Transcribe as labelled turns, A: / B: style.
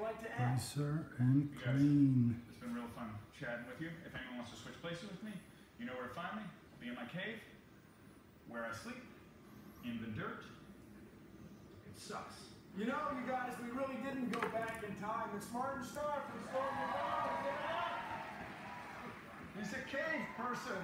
A: like to add?
B: Nicer and
C: You guys,
B: clean.
C: it's been real fun chatting with you. If anyone wants to switch places with me, you know where to find me. I'll be in my cave, where I sleep, in the dirt. It sucks.
A: You know, you guys, we really didn't go back in time. It's Martin Starr from Storm the Dawn. He's a cave person.